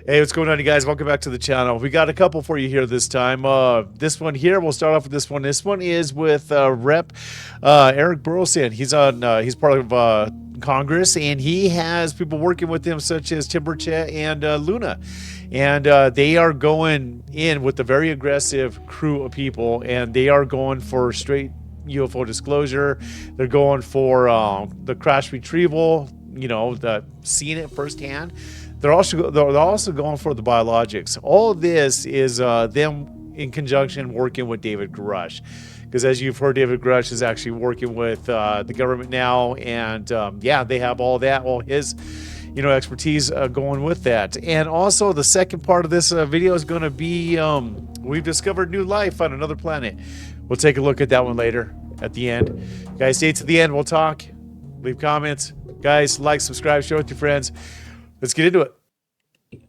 Hey, what's going on, you guys? Welcome back to the channel. We got a couple for you here this time. This one here, we'll start off with this one. This one is with Rep Eric Burleson. He's on. He's part of Congress, and he has people working with him, such as Tim Burchett and Luna, and they are going in with a very aggressive crew of people, and they are going for straight UFO disclosure. They're going for the crash retrieval. You know, seeing it firsthand. They're also going for the biologics. All of this is them in conjunction working with David Grush, because as you've heard, David Grush is actually working with the government now, and yeah, they have all his expertise going with that. And also, the second part of this video is going to be we've discovered new life on another planet. We'll take a look at that one later at the end. Guys, stay to the end. We'll talk. Leave comments. Guys, like, subscribe, share with your friends. Let's get into it.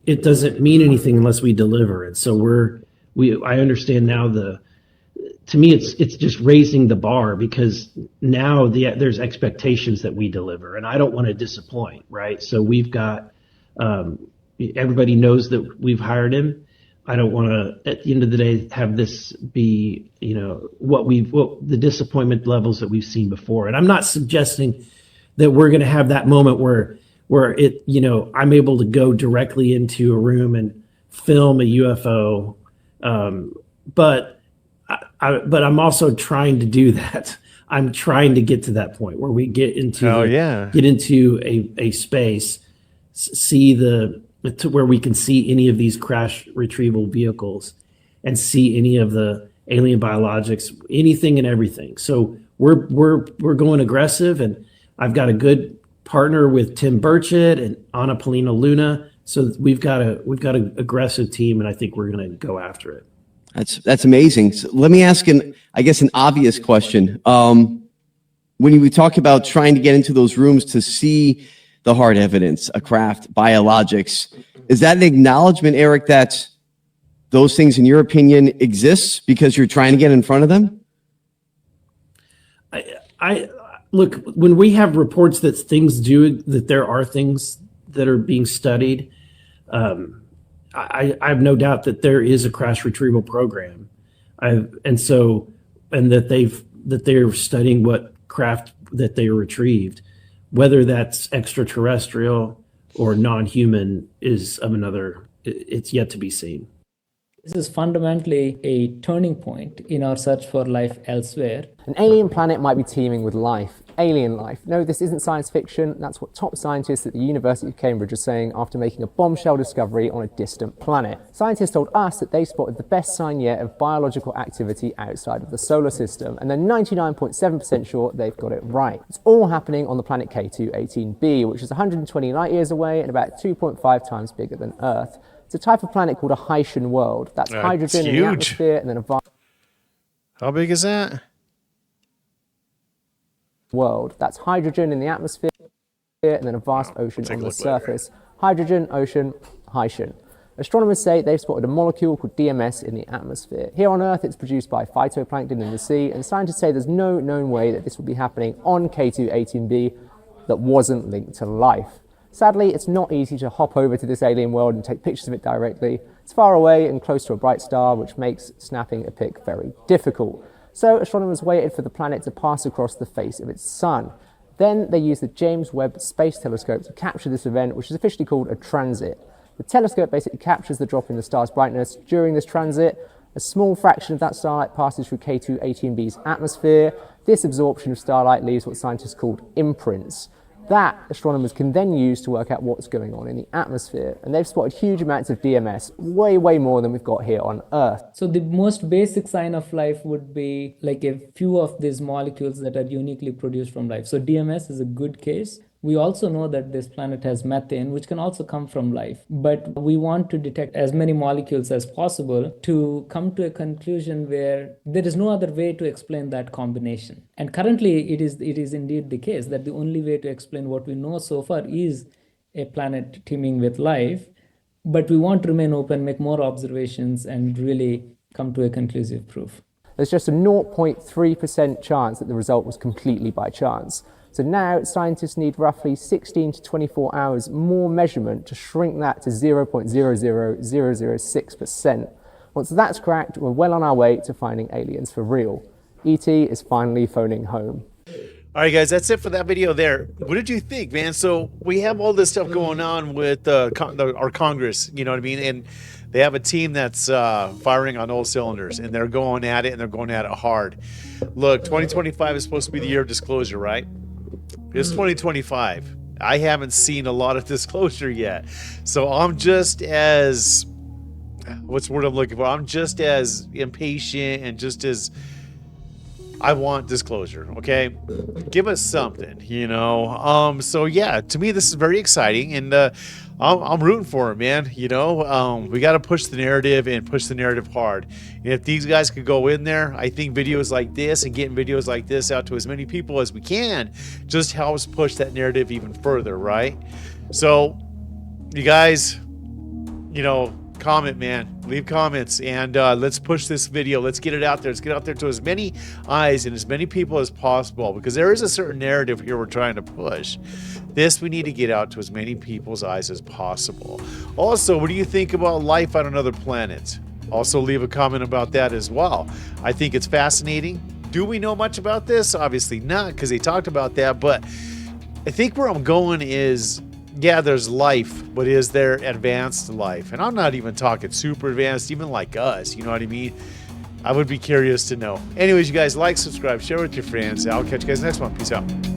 It doesn't mean anything unless we deliver it. So I understand now to me it's just raising the bar, because now there's expectations that we deliver, and I don't want to disappoint, right? So we've got everybody knows that we've hired him. I don't want to, at the end of the day, have this be, what the disappointment levels that we've seen before. And I'm not suggesting that we're going to have that moment where it, I'm able to go directly into a room and film a UFO. But I'm also trying to do that. I'm trying to get to that point where we get into a space, see to where we can see any of these crash retrieval vehicles and see any of the alien biologics, anything and everything. So we're going aggressive, and I've got a good partner with Tim Burchett and Paulina Luna. So we've got an aggressive team, and I think we're going to go after it. That's amazing. So let me ask an obvious question. When we talk about trying to get into those rooms to see the hard evidence, a craft, biologics, is that an acknowledgement, Eric, that those things, in your opinion, exist because you're trying to get in front of them? I look, when we have reports that there are things that are being studied, I have no doubt that there is a crash retrieval program, and that they're studying what craft that they retrieved, whether that's extraterrestrial or non-human is of another. It's yet to be seen. This is fundamentally a turning point in our search for life elsewhere. An alien planet might be teeming with life, alien life. No, this isn't science fiction. That's what top scientists at the University of Cambridge are saying after making a bombshell discovery on a distant planet. Scientists told us that they spotted the best sign yet of biological activity outside of the solar system, and they're 99.7% sure they've got it right. It's all happening on the planet K2-18b, which is 120 light years away and about 2.5 times bigger than Earth. It's a type of planet called a Haitian world. That's hydrogen in the atmosphere and then a vast... How big is that? World. That's hydrogen in the atmosphere and then a vast ocean on the surface. Hydrogen, ocean, Haitian. Astronomers say they've spotted a molecule called DMS in the atmosphere. Here on Earth, it's produced by phytoplankton in the sea, and scientists say there's no known way that this would be happening on K2-18b that wasn't linked to life. Sadly, it's not easy to hop over to this alien world and take pictures of it directly. It's far away and close to a bright star, which makes snapping a pic very difficult. So astronomers waited for the planet to pass across the face of its sun. Then they used the James Webb Space Telescope to capture this event, which is officially called a transit. The telescope basically captures the drop in the star's brightness during this transit. A small fraction of that starlight passes through K2-18b's atmosphere. This absorption of starlight leaves what scientists called imprints. That astronomers can then use to work out what's going on in the atmosphere. And they've spotted huge amounts of DMS, way, way more than we've got here on Earth. So the most basic sign of life would be like a few of these molecules that are uniquely produced from life. So DMS is a good case. We also know that this planet has methane, which can also come from life. But we want to detect as many molecules as possible to come to a conclusion where there is no other way to explain that combination. And currently, it is indeed the case that the only way to explain what we know so far is a planet teeming with life. But we want to remain open, make more observations, and really come to a conclusive proof. There's just a 0.3% chance that the result was completely by chance. So now scientists need roughly 16 to 24 hours more measurement to shrink that to 0.00006%. Once that's cracked, we're well on our way to finding aliens for real. ET is finally phoning home. All right, guys, that's it for that video there. What did you think, man? So we have all this stuff going on with our Congress, you know what I mean? And they have a team that's firing on all cylinders, and they're going at it, and they're going at it hard. Look, 2025 is supposed to be the year of disclosure, right? It's 2025. I haven't seen a lot of disclosure yet. So I'm just as, what's the word I'm looking for? I'm just as impatient and just as, I want disclosure, okay? Give us something, you know? So yeah, to me, this is very exciting, and I'm rooting for it, man, you know? We got to push the narrative and push the narrative hard. And if these guys could go in there, I think videos like this and getting videos like this out to as many people as we can just helps push that narrative even further, right? So, you guys, you know, comment, man, leave comments, and let's push this video. Let's get it out there. Let's get out there to as many eyes and as many people as possible, because there is a certain narrative here we're trying to push. This we need to get out to as many people's eyes as possible. Also, what do you think about life on another planet? Also leave a comment about that as well. I think it's fascinating. Do we know much about this? Obviously not, because they talked about that, but I think where I'm going is, yeah, there's life, but is there advanced life? And I'm not even talking super advanced, even like us, you know what I mean? I would be curious to know. Anyways, you guys, like, subscribe, share with your friends. I'll catch you guys next one. Peace out.